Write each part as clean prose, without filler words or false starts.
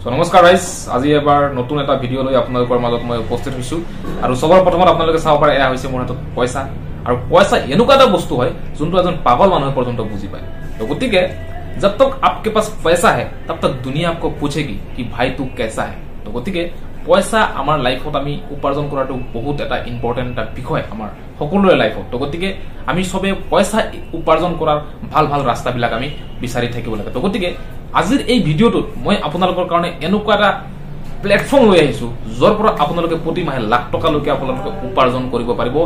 So নমস্কাৰ guys আজি এবাৰ নতুন এটা ভিডিও লৈ আপোনালোকৰ মাজত মই উপস্থিত হৈছো আৰু সবৰ প্ৰথমত আপোনালোকে চাব পাৰে এয়া হৈছে মোৰ হাতত পইচা আৰু পইচা এনেকুৱা এটা বস্তু হয় যোনটো এজন পাগল মানুহ পৰ্যন্ত বুজি পায় তো গতিকে जब तक आपके पास पैसा है तब तक दुनिया आपको पूछेगी कि भाई तू कैसा है तो গতিকে পইচা আমাৰ লাইফত আমি উপাৰ্জন কৰাটো বহুত এটা ইম্পৰ্টেন্ট এটা বিষয় আমাৰ সকলোৰে লাইফত তো গতিকে আমি সবে পইচা উপাৰ্জন কৰাৰ ভাল ভাল ৰাস্তাবিলাক আমি বিচাৰি থাকিব লাগে তো গতিকে আজিৰ এই ভিডিওটোত মই আপোনালোকৰ কাৰণে এনেকুৱা এটা প্লেটফৰ্ম লৈ আহিছো যৰ পৰা আপোনালোকে প্ৰতি মাহে লাখ টকা লৈকে আপোনালোকে উপাৰ্জন কৰিব পাৰিব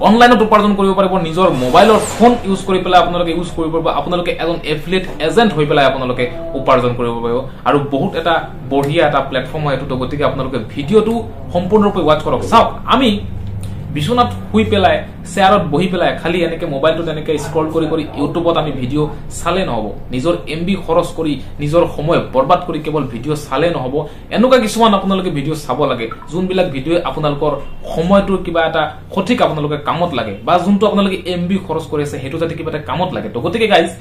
অনলাইনত উপাৰ্জন কৰিব পাৰিব নিজৰ মোবাইলৰ ফোন ইউজ কৰি পেলাই আপোনালোকে ইউজ কৰিব পাৰিব আপোনালোকে এজন এফিলিয়েট এজেন্ট হৈ পেলাই আপোনালোকে উপাৰ্জন কৰিব পাৰিব আৰু বহুত এটা বঢ়িয়া এটা প্লেটফৰ্ম হয় এটো গতিকে আপোনালোকে ভিডিওটো সম্পূৰ্ণৰূপে ওয়াচ কৰক চাওক আমি বিছনাত শুই পেলাই চেয়াৰত বহি পেলাই খালি এনেকে মোবাইলটো এনেকে স্ক্ৰল কৰি কৰি ইউটিউবত আমি ভিডিও চালে নহব নিজৰ এমবি খৰচ কৰি নিজৰ সময় বৰবাদ কৰি কেৱল ভিডিও চালে নহব এনেকুৱা কিছুমান আপোনালোকে ভিডিও চাব লাগে যোনবিলাক ভিডিও আপোনালোকৰ সময়টো কিবা এটা সঠিক আপোনালোকে কামত লাগে বা যোনটো আপোনালোকে এমবি খৰচ কৰি আছে হেতু যাতে কিবা এটা কামত লাগে তো গতিকে গাইজ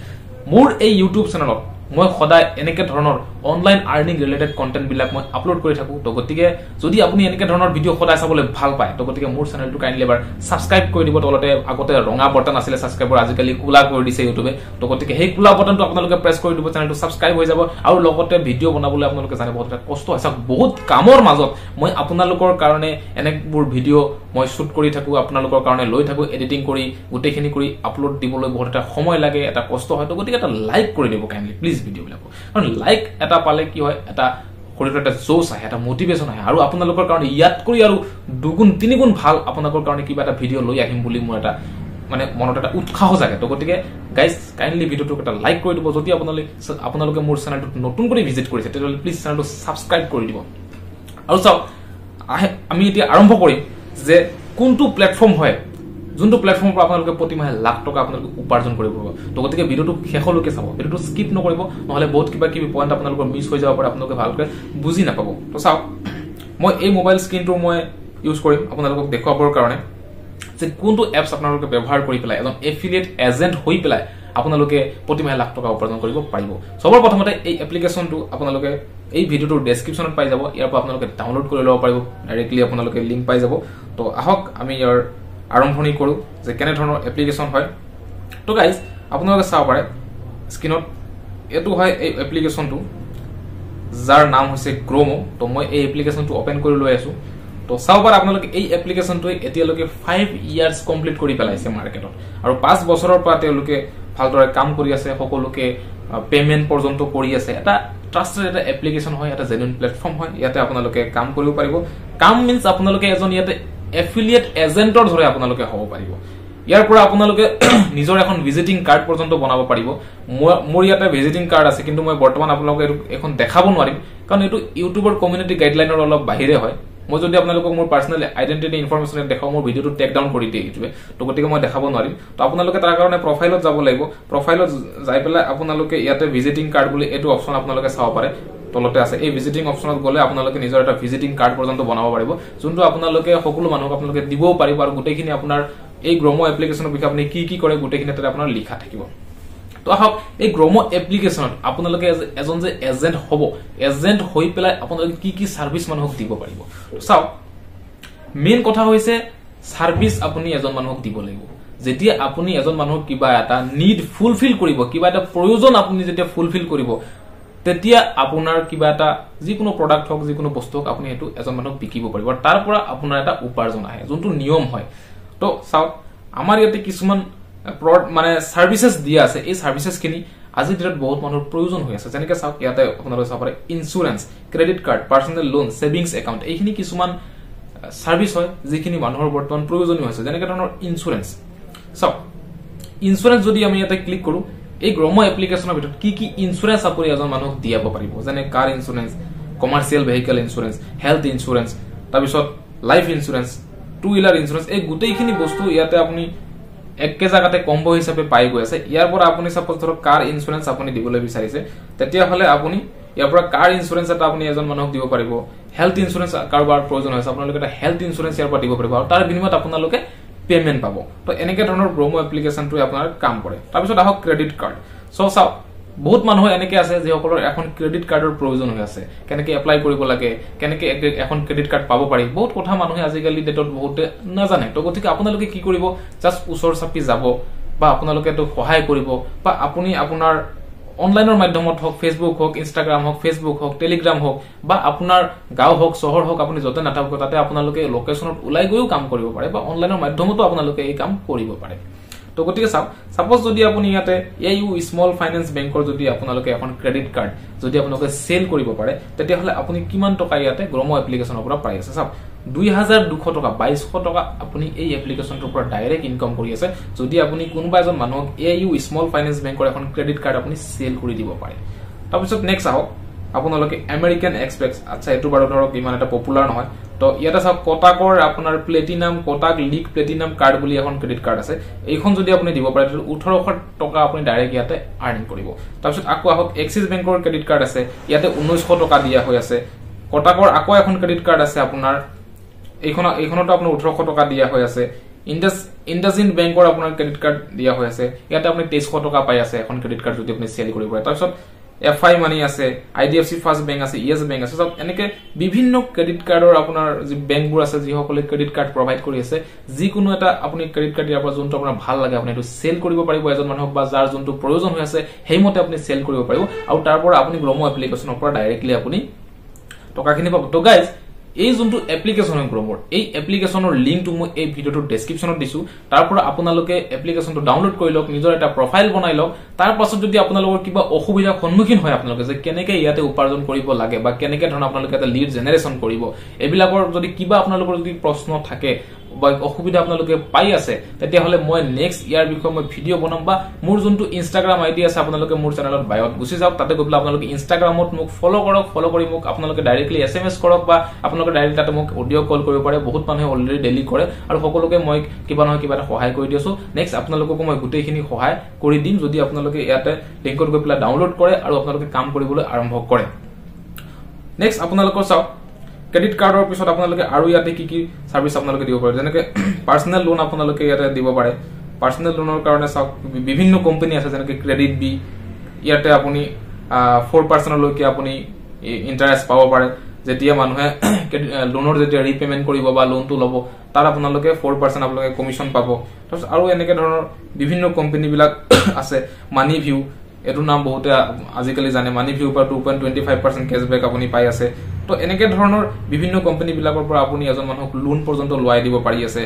মোৰ এই ইউটিউব চেনেলত মই সদায় এনেকে ধৰণৰ অনলাইন আৰ্নিং ৰিলেটেড কন্টেন্ট বিলাক মই আপলোড কৰি থাকো তো গতিকে যদি আপুনি এনেকে ধৰণৰ ভিডিও সদায় চাবলৈ ভাল পায় তো গতিকে মোৰ চেনেলটো কাইন্ডলি এবাৰ সাবস্ক্ৰাইব কৰি দিব তলতে আগতে ৰঙা বটন আছিল সাবস্ক্ৰাইবৰ আজিকালি কুলা কৰি দিছে ইউটিউবে তো গতিকে সেই কুলা বটনটো আপোনালোকে প্ৰেছ কৰি দিব চেনেলটো সাবস্ক্ৰাইব হৈ যাব আৰু লগতে ভিডিও বনাবলৈ আপোনালোকে জানে বহুত কষ্ট আছে বহুত কামৰ মাজত মই আপোনালোকৰ কাৰণে এনেবোৰ ভিডিও মই শুট কৰি থাকো আপোনালোকৰ কাৰণে লৈ থাকো এডিটিং কৰি গুটেখিনি কৰি আপলোড দিবলৈ বহুত এটা সময় লাগে এটা কষ্ট হয় তো গতিকে এটা লাইক কৰি দিব কাইন্ডলি প্লিজ ভিডিও বিলাক কাৰণ লাইক এটা পালে কি হয় এটা শৰীৰত এটা জোশ আহে এটা মোটিভেশন আহে আৰু আপোনালোকৰ কাৰণে ইয়াত কৰি আৰু দুগুণ তিনিগুণ ভাল আপোনালোকৰ কাৰণে কিবা এটা ভিডিও লৈ আহিম বুলি মোৰ এটা মানে মনত এটা উৎসাহ জাগে তো গতিকে গাইস কাইন্ডলি ভিডিওটো এটা লাইক কৰি দিব যদি আপোনালোকে মোৰ চেনেলটো নতুন কৰি ভিজিট কৰিছে তেতিয়াহলে প্লিজ চেনেলটো সাবস্ক্ৰাইব কৰি দিব আৰু চাওক আমি এতিয়া আৰম্ভ কৰিম যে কোনটো প্লেটফৰ্ম হয় যোনটো প্লেটফৰ্মৰ পৰা আপোনালোকে প্ৰতি মাহে লাখ টকা আপোনালোকে উপাৰ্জন কৰিব পাৰিব তো গতিকে ভিডিওটো শেষলৈকে চাব ভিডিওটো স্কিপ নকৰিব নহলে বহুত কিবা কিবি পইণ্ট আপোনালোকৰ মিছ হৈ যাব পাৰে আপোনালোকে ভালকৈ বুজি নাপাব তো চাওক মই এই মোবাইল স্ক্ৰিনটো মই ইউজ কৰিম আপোনালোকক দেখুৱাবৰ কাৰণে যে কোনটো এপছ আপোনালোকে ব্যৱহাৰ কৰি পেলাই এজন এফিলিয়েট এজেন্ট হৈ পেলাই আপোনালোকে প্ৰতি মাহে লাখ টকা উপাৰ্জন কৰিব পাৰিব সবৰ প্ৰথমতে এই এপ্লিকেশনটো আপোনালোকে এই ভিডিওটোৰ ডেসক্ৰিপচনত পাই যাব ইয়াৰ পৰা আপোনালোকে ডাউনলোড কৰি ল'ব পাৰিব ডাইৰেক্টলি আপোনালোকে লিংক পাই যাব তো আহক আমি ইয়াৰ আৰম্ভণি কৰো যে কেনে ধৰণৰ এপ্লিকেশন হয় তো গাইস আপোনালোকে চাব পাৰে স্ক্ৰিনত এটো হয় এই এপ্লিকেশনটো যাৰ নাম হৈছে গ্ৰোমো তো মই এই এপ্লিকেশনটো ওপেন কৰি লৈ আছো তো চাব পাৰে আপোনালোকে এই এপ্লিকেশনটো এতিয়ালৈকে 5 ইয়াৰ্স কমপ্লিট কৰি পেলাইছে মাৰ্কেটত আৰু 5 বছৰৰ পৰা তেওঁলোকে ভালদৰে কাম কৰি আছে সকলোকে পেমেন্ট পৰ্যন্ত কৰি আছে এটা ট্ৰাষ্টেড এটা এপ্লিকেশন হয় এটা জেনুইন প্লেটফৰ্ম হয় ইয়াতে আপোনালোকে কাম কৰিব পাৰিব কাম মিন্স আপোনালোকে এজন ইয়াতে এফিলিয়েট এজেন্টৰ ধৰে আপোনালোকে হ'ব পাৰিব ইয়াৰ পৰা আপোনালোকে নিজৰ এখন ভিজিটিং কাৰ্ড পৰ্যন্ত বনাব পাৰিব মোৰ ইয়াতে ভিজিটিং কাৰ্ড আছে কিন্তু মই বৰ্তমান আপোনালোকক এখন দেখাব নোৱাৰিম কাৰণ এটো ইউটিউবৰ কমিউনিটি গাইডলাইনৰ অলপ বাহিৰে হয় মই যদি আপোনালোকক মোৰ পাৰ্সোনাল আইডেন্টিটি ইনফৰমেশন দেখাও মোৰ ভিডিওটো টেক ডাউন কৰি দিয়ে ইউটিউবে তো গতিকে মই দেখাব নোৱাৰিম তো আপোনালোকে তাৰ কাৰণে প্ৰফাইলত যাব লাগিব প্ৰফাইলত যাই পেলাই আপোনালোকে ইয়াতে ভিজিটিং কাৰ্ড বুলি এটো অপচন আপোনালোকে চাব পাৰে তলতে আছে এই ভিজিটিং অপচনত গলে আপোনালোকে নিজৰ এটা ভিজিটিং কাৰ্ড পৰ্যন্ত বনাব পাৰিব যোনটো আপোনালোকে সকলো মানুহক আপোনালোকে দিবও পাৰিব আৰু গুটেখিনি আপোনাৰ এই গ্ৰোমো এপ্লিকেশনৰ বিষয়ে আপুনি কি কৰে গুটেখিনি তাতে আপোনাৰ লিখা থাকিব তো আহক এই গ্ৰোমো এপ্লিকেশনত আপোনালোকে এজন যে এজেন্ট হ'ব এজেন্ট হৈ পেলাই আপোনালোকে কি সাৰ্ভিস মানুহক দিব পাৰিব চাওক মেইন কথা হৈছে সাৰ্ভিস আপুনি এজন মানুহক দিব লাগিব যেতিয়া আপুনি এজন মানুহক কিবা এটা নিড ফুলফিল কৰিব কিবা এটা প্ৰয়োজন আপুনি যেতিয়া ফুলফিল কৰিব তেতিয়া আপোনাৰ কিবা এটা যিকোনো প্ৰডাক্ট হক যিকোনো বস্তু হক আপুনি হেতু এজন মানুহক বিকিব পাৰিব তাৰ পৰা আপোনাৰ এটা উপাৰ্জন আহে যোনটো নিয়ম হয় তো চাওক আমাৰ ইয়াতে কিছুমান মানে সাৰ্ভিসেস দিয়া আছে এই সাৰ্ভিসেস খিনি আজি দিনত বহুত মানুহৰ প্ৰয়োজন হৈ আছে যেনেকৈ চাওক ইয়াতে আপোনালোকে চাব পাৰে insurance credit card personal loan savings account এইখিনি কিছুমান সাৰ্ভিস হয় যিখিনি মানুহৰ বৰ্তমান প্ৰয়োজনীয় হৈছে যেনেকৈ ধৰণৰ ইন্স্যুৰেন্স চাওক ইন্স্যুৰেন্স যদি আমি ইয়াতে ক্লিক কৰো এই গ্ৰোমো এপ্লিকেশনৰ ভিতৰত কি ইন্স্যুৰেন্স আপুনি এজন মানুহক দিয়াব পাৰিব যেনে car insurance commercial vehicle insurance health insurance তাৰপিছত life insurance two wheeler insurance এই গুটেইখিনি বস্তু ইয়াতে আপুনি একে জায়গাতে কম্বো হিচাপে পাই গৈ আছে ইয়াৰ পৰা আপুনি সাপোজ ধৰক কাৰ ইন্স্যুৰেন্স আপুনি দিবলৈ বিচাৰিছে তেতিয়া হলে আপুনি ইয়াৰ পৰা কাৰ ইন্স্যুৰেন্স এটা আপুনি এজন মানুহক দিব পাৰিব হেলথ ইন্স্যুৰেন্স কাৰোবাৰ প্ৰয়োজন হৈছে আপোনালোকে এটা হেলথ ইন্স্যুৰেন্স ইয়াৰ পৰা দিব পাৰিব আৰু তাৰ বিনিময়ত আপোনালোকে পেমেন্ট পাব তো এনেকে ধৰণৰ গ্ৰোমো এপ্লিকেশনটো আপোনাৰ কাম কৰে তাৰপিছত আহক ক্ৰেডিট কাৰ্ড সো চাওক বহুত মানুহ এনেকে আছে যিসকলৰ এখন ক্ৰেডিট কাৰ্ডৰ প্ৰয়োজন হৈ আছে কেনেকে এপ্লাই কৰিব লাগে কেনেকে এখন ক্ৰেডিট কাৰ্ড পাব পাৰি বহুত কথা মানুহে আজিকালি ডেটত বহুতে নাজানে তো গতিকে আপোনালোকে কি কৰিব জাস্ট ওচৰ চাপি যাব বা আপোনালোকে তো সহায় কৰিব বা আপুনি আপোনাৰ অনলাইনৰ মাধ্যমত হওক ফেসবুক হওক ইনষ্টাগ্ৰাম হওক ফেসবুক হওক টেলিগ্ৰাম হওক বা আপোনাৰ গাঁও হওক চহৰ হওক আপুনি যতে নাথাকক তাতে আপোনালোকে লোকেশনত ওলাই গৈও কাম কৰিব পাৰে বা অনলাইনৰ মাধ্যমতো আপোনালোকে এই কাম কৰিব পাৰে তো গতিকে সাপোজ যদি আপুনি ইয়াতে AU স্মল ফাইনেন্স বেংকৰ যদি আপোনালোকে এখন ক্ৰেডিট কাৰ্ড যদি আপোনালোকে সেল কৰিব পাৰে তেতিয়া হলে আপুনি কিমান টকা ইয়াতে গ্ৰমো এপ্লিকেশনৰ পৰা পাই আছে 2200 টকা 2200 টকা আপুনি এই এপ্লিকেশনটোৰ পৰা ডাইৰেক্ট ইনকাম কৰি আছে যদি আপুনি কোনোবা এজন মানুহক AU স্মল ফাইনেন্স বেংকৰ এখন ক্ৰেডিট কাৰ্ড আপুনি সেল কৰি দিব পাৰে তাৰপিছত নেক্সট আহক আপোনালোকে আমেৰিকান এক্সপ্ৰেছ আচ্ছা এটো বাৰু ধৰক ইমান এটা পপুলাৰ নহয় তো ইয়াতে সব কোটাকৰ আপোনাৰ platinum Kotak league platinum card বুলি এখন ক্ৰেডিট কাৰ্ড আছে এইখন যদি আপুনি দিব পাৰে 1800 টকা আপুনি ডাইৰেক্ট ইয়াতে আৰ্নিং কৰিব তাৰপিছত আকৌ আহক এক্সিস বেংকৰ ক্ৰেডিট কাৰ্ড আছে ইয়াতে 1900 টকা দিয়া হৈ আছে কোটাকৰ আকৌ এখন ক্ৰেডিট কাৰ্ড আছে আপোনাৰ এইখনতো আপোনাৰ 1800 টকা দিয়া হৈ আছে ইন্ডাসইন্ড বেংকৰ আপোনাৰ ক্ৰেডিট কাৰ্ড দিয়া হৈ আছে ইয়াতে আপুনি 2300 টকা পাই আছে এখন ক্ৰেডিট কাৰ্ড যদি আপুনি সেল কৰিব পাৰে তাৰপিছত FI মানি আছে IDFC ফাৰ্স্ট বেংক আছে ইয়েস বেংক আছে সব এনেকে বিভিন্ন ক্ৰেডিট কাৰ্ডৰ আপোনাৰ যে বেংকবোৰ আছে যি সকলে ক্ৰেডিট কাৰ্ড প্ৰভাইড কৰি আছে যি কোনো এটা আপুনি ক্ৰেডিট কাৰ্ড ইয়াৰ পৰা যোনটো আপোনাৰ ভাল লাগে আপুনি এটো সেল কৰিব পাৰিব এজন মানুহক বা যাৰ যোনটো প্ৰয়োজন হৈ আছে হেইমতে আপুনি সেল কৰিব পাৰিব আৰু তাৰ পৰা আপুনি গ্ৰমো এপ্লিকেশনৰ পৰা ডাইৰেক্টলি আপুনি টকাখিনি পাব তো গাইজ এই যোনটো এপ্লিকেশন গ্ৰমৰ এই এপ্লিকেশনৰ লিংকটো মই এই ভিডিওটোৰ ডেসক্ৰিপচনত দিছো তাৰ পৰা আপোনালোকে এপ্লিকেশনটো ডাউনলোড কৰি লওক নিজৰ এটা প্ৰফাইল বনাই লওক তাৰ পাছত যদি আপোনালোকৰ কিবা অসুবিধা সন্মুখীন হয় আপোনালোকে যে কেনেকৈ ইয়াতে উপাৰ্জন কৰিব লাগে বা কেনেকৈ ধৰণ আপোনালোকে এটা লিড জেনাৰেশন কৰিব এবিলাকৰ যদি কিবা আপোনালোকৰ যদি প্ৰশ্ন থাকে বা অসুবিধা আপোনালোকে পাই আছে তেতিয়া হলে মই নেক্সট ইয়াৰ বিষয়ে মই ভিডিও বনাম বা মোৰ যোনটো ইনষ্টাগ্ৰাম আইডি আছে আপোনালোকে মোৰ চেনেলত বায়ত গুছি যাওক তাতে গৈ আপোনালোকে ইনষ্টাগ্ৰামত মোক ফলো কৰক ফলো কৰি মোক আপোনালোকে ডাইৰেক্টলি SMS কৰক বা আপোনালোকে ডাইৰেক্টলি তাতে মোক অডিও কল কৰিব পাৰে বহুত মানুহে অলৰেডি ডেলি কৰে আৰু সকলোকে মই কিবা নহয় কিবা এটা সহায় কৰি দিছো নেক্সট আপোনালোককো মই গুটেইখিনি সহায় কৰি দিম যদি আপোনালোকে ইয়াতে লিংকত গৈ পেলা ডাউনলোড কৰে আৰু আপোনালোকে কাম কৰিবলৈ আৰম্ভ কৰে নেক্সট আপোনালোকৰ চাওক ক্ৰেডিট কাৰ্ডৰ পিছত আপোনালোকে আৰু ইয়াতে কি সাৰ্ভিস আপোনালোকে দিব পাৰে যেনেকৈ পাৰ্সোনাল লোন আপোনালোকে ইয়াতে দিব পাৰে পাৰ্সোনাল লোনৰ কাৰণে সব বিভিন্ন কোম্পানী আছে যেনেকৈ ক্ৰেডিট বি ইয়াতে আপুনি 4% লৈকে আপুনি ইন্টাৰেষ্ট পাব পাৰে যেতিয়া মানুহে লোনৰ যেতিয়া ৰিপেমেন্ট কৰিব বা লোনটো লব তাৰ আপোনালোকে 4% আপোনালোকে কমিশন পাব তাৰপিছত আৰু এনেকে ধৰণৰ বিভিন্ন কোম্পানী বিলাক আছে মানি ভিউ এটো নাম বহুতে আজিকালি জানে মানি ভিউ পৰা 2.25% ক্যাশবেক আপুনি পাই আছে তো এনেকে ধৰণৰ বিভিন্ন কোম্পানী বিলাকৰ পৰা আপুনি এজন মানুহক লোন পৰ্যন্ত লয় দিব পাৰি আছে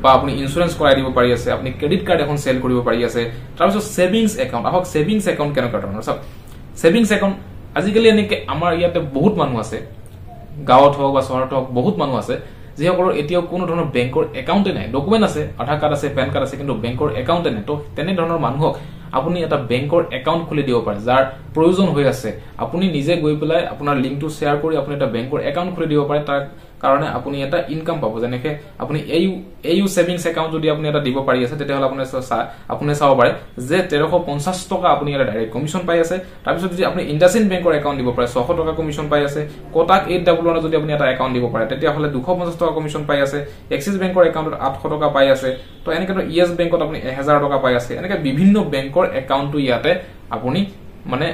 বা আপুনি ইন্স্যুৰেন্স কৰাই দিব পাৰি আছে আপুনি ক্ৰেডিট কাৰ্ড এখন সেল কৰিব পাৰি আছে তাৰপিছত সেভিংস একাউন্ট আহক সেভিংস একাউন্ট কেনেকুৱা ধৰণৰ সব সেভিংস একাউন্ট আজিকালি এনেকে আমাৰ ইয়াতে বহুত মানুহ আছে গাঁৱত হওক বা চহৰত হওক বহুত মানুহ আছে যিসকলৰ এতিয়াও কোনো ধৰণৰ বেংকৰ একাউণ্টে নাই ডকুমেন্ট আছে আধাৰ কাৰ্ড আছে পেন কাৰ্ড আছে কিন্তু বেংকৰ একাউণ্টে নাই তো তেনে ধৰণৰ মানুহক আপুনি এটা বেংকৰ একাউণ্ট খুলি দিব পাৰে যাৰ প্ৰয়োজন হৈ আছে আপুনি নিজে গৈ পেলাই আপোনাৰ লিংকটো শেয়াৰ কৰি আপুনি এটা বেংকৰ একাউণ্ট খুলি দিব পাৰে তাৰ কাৰণে আপুনি এটা ইনকাম পাব যেনেকৈ আপুনি AU সেভিংস একাউণ্ট যদি আপুনি এটা দিব পাৰি আছে তেতিয়া হলে আপুনি চাব পাৰে যে 1350 টকা আপুনি এটা ডাইৰেক্ট কমিশন পাই আছে তাৰপিছত যদি আপুনি ইন্ডাসইন্ড বেংকৰ একাউণ্ট দিব পাৰে 600 টকা কমিশন পাই আছে কোটাক 811 যদি আপুনি এটা একাউণ্ট দিব পাৰে তেতিয়া হলে 250 টকা কমিশন পাই আছে এক্সিস বেংকৰ একাউণ্টত 800 টকা পাই আছে তো এনেকৈ ইয়েস বেংকত আপুনি 1000 টকা পাই আছে এনেকৈ বিভিন্ন বেংকৰ একাউণ্টটো ইয়াতে আপুনি মানে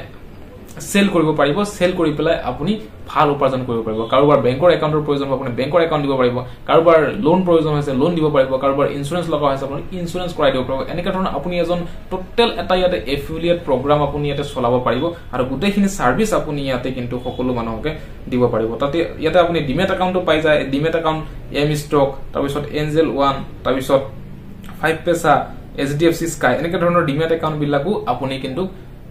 সেল কৰিব পাৰিব সেল কৰি পেলাই আপুনি ভাল উপাৰ্জন কৰিব পাৰিব কাৰোবাৰ বেংকৰ একাউণ্টৰ প্ৰয়োজন আপুনি বেংকৰ একাউণ্ট দিব পাৰিব কাৰোবাৰ লোন প্ৰয়োজন হৈছে লোন দিব পাৰিব কাৰোবাৰ ইন্স্যুৰেন্স লগা হৈছে আপুনি ইন্স্যুৰেন্স কৰাই দিব পাৰিব এনেকা ধৰণৰ আপুনি এজন টোটাল এটা ইয়াতে এফিলিয়েট প্ৰগ্ৰাম আপুনি ইয়াতে চলাব পাৰিব আৰু গুটেইখিনি সাৰ্ভিস আপুনি ইয়াতে কিন্তু সকলো মানুহকে দিব পাৰিব তাতে ইয়াতে আপুনি ডিমেট একাউণ্টটো পাই যায় ডিমেট একাউণ্ট এম ষ্টক তাৰপিছত এঞ্জেল 1 তাৰপিছত 5 পেসা HDFC স্কাই এনেকা ধৰণৰ ডিমেট একাউণ্ট বিলাকো আপুনি কিন্তু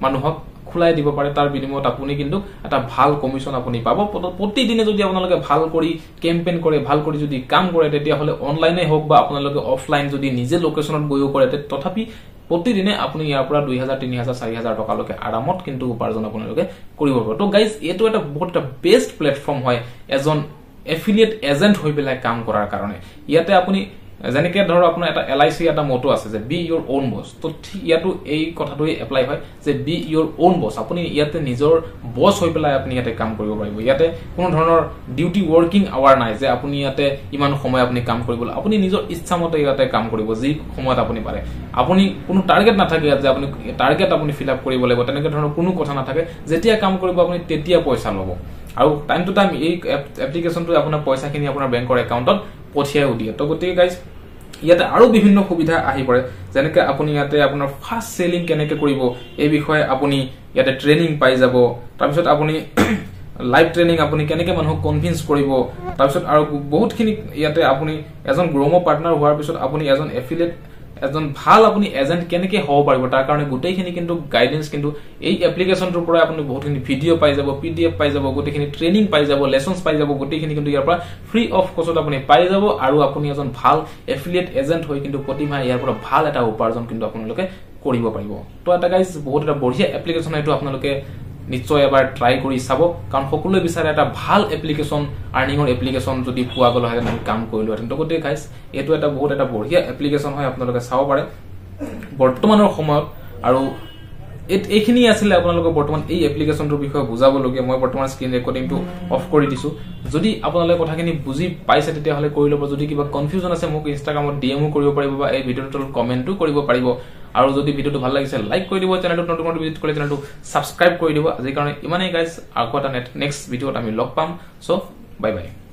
মানুহক খুলাই দিব পাৰে তাৰ বিনিময়ত আপুনি কিন্তু এটা ভাল কমিশন আপুনি পাব প্ৰতিদিনে যদি আপোনালোকে ভাল কৰি কেম্পেইন কৰে ভাল কৰি যদি কাম কৰে তেতিয়া হলে অনলাইনে হোক বা আপোনালোকে অফলাইন যদি নিজে লোকেশনত গৈও কৰে তথাপি প্ৰতিদিনে আপুনি ইয়াৰ পৰা 2000 3000 4000 টকা লৈকে আৰামত কিন্তু উপাৰ্জন আপোনালোকে কৰিব পাৰিব তো গাইজ এটো এটা বহুত এটা বেষ্ট প্ল্যাটফৰ্ম হয় এজন এফিলিয়েট এজেন্ট হৈ পেলাই কাম কৰাৰ কাৰণে ইয়াতে আপুনি যেনেকৈ ধৰক আপোনাৰ এটা LIC এটা মটো আছে যে বি ইউৰ ওন বছ, তো ঠিক ইয়াতো এই কথাটোৱে এপ্লাই হয় যে বি ইউৰ ওন বছ। আপুনি ইয়াতে নিজৰ বছ হৈ পেলাই আপুনি ইয়াতে কাম কৰিব পাৰিব। ইয়াতে কোনো ধৰণৰ ডিউটি ৱৰ্কিং আৱাৰ নাই যে আপুনি ইয়াতে ইমান সময় আপুনি কাম কৰিব, আপুনি নিজৰ ইচ্ছামতে ইয়াতে কাম কৰিব যি সময়ত আপুনি পাৰে। আপুনি কোনো টাৰ্গেট নাথাকে যে আপুনি টাৰ্গেট আপুনি ফিল আপ কৰিব লাগিব, তেনেকৈ ধৰণৰ কোনো কথা নাথাকে। যেতিয়া কাম কৰিব আপুনি তেতিয়া পইচা ল'ব, আৰু টাইম টু টাইম এই এপ্লিকেশ্যনটোৱে আপোনাৰ পইচাখিনি আপোনাৰ বেংকৰ একাউণ্টত পঠিয়াইও দিয়ে। তো গতিকে গাইজ ইয়াতে আৰু বিভিন্ন সুবিধা আহি পৰে, যেনেকৈ আপুনি ইয়াতে আপোনাৰ ফাষ্ট চেলিং কেনেকৈ কৰিব এই বিষয়ে আপুনি ইয়াতে ট্ৰেইনিং পাই যাব। তাৰপিছত আপুনি লাইভ ট্ৰেইনিং আপুনি কেনেকৈ মানুহক কনভিন্স কৰিব, তাৰপিছত আৰু বহুতখিনি ইয়াতে আপুনি এজন গ্ৰ'মো পাৰ্টনাৰ হোৱাৰ পিছত আপুনি এজন এফিলিয়েট এজন ভাল আপুনি এজেণ্ট কেনেকৈ হ'ব পাৰিব তাৰ কাৰণে গোটেইখিনি কিন্তু গাইডেন্স কিন্তু এই এপ্লিকেশ্যনটোৰ পৰা আপুনি বহুতখিনি ভিডিঅ' পাই যাব, PDF পাই যাব, গোটেইখিনি ট্ৰেইনিং পাই যাব, লেচনছ পাই যাব, গোটেইখিনি কিন্তু ইয়াৰ পৰা ফ্ৰী অফ কষ্টত আপুনি পাই যাব। আৰু আপুনি এজন ভাল এফিলিয়েট এজেণ্ট হৈ কিন্তু প্ৰতিমাহে ইয়াৰ পৰা ভাল এটা উপাৰ্জন কিন্তু আপোনালোকে কৰিব পাৰিব। তো এটা গাইজ বহুত এটা বঢ়িয়া এপ্লিকেশ্যন, এইটো আপোনালোকে নিশ্চয় এবাৰ ট্ৰাই কৰি চাব, কাৰণ সকলোৱে বিচাৰে এটা ভাল এপ্লিকেশ্যন, আৰ্নিঙৰ এপ্লিকেশ্যন যদি পোৱা গ'লহেঁতেন আমি কাম কৰিলোহেঁতেন। তো গতিকে গাইজ এইটো এটা বহুত এটা বঢ়িয়া এপ্লিকেশ্যন হয়, আপোনালোকে চাব পাৰে বৰ্তমানৰ সময়ত। আৰু এইখিনি আছিলে আপোনালোকক বৰ্তমান এই এপ্লিকেশ্যনটোৰ বিষয়ে বুজাবলগীয়া। মই বৰ্তমান স্ক্ৰীন ৰেকৰ্ডিংটো অফ কৰি দিছোঁ। যদি আপোনালোকে কথাখিনি বুজি পাইছে তেতিয়াহ'লে কৰি ল'ব। যদি কিবা কনফিউজন আছে মোক ইনষ্টাগ্ৰামত DM কৰিব পাৰিব বা এই ভিডিঅ'টোৰ তলত কমেণ্টো কৰিব পাৰিব। আৰু যদি ভিডিঅ'টো ভাল লাগিছে লাইক কৰি দিব, চেনেলটো নতুন ভিজিট কৰি চেনেলটো ছাবস্ক্ৰাইব কৰি দিব। আজিৰ কাৰণে ইমানেই গাইজ, আকৌ এটা নেক্সট ভিডিঅ'ত আমি লগ পাম। চ' বাই বাই।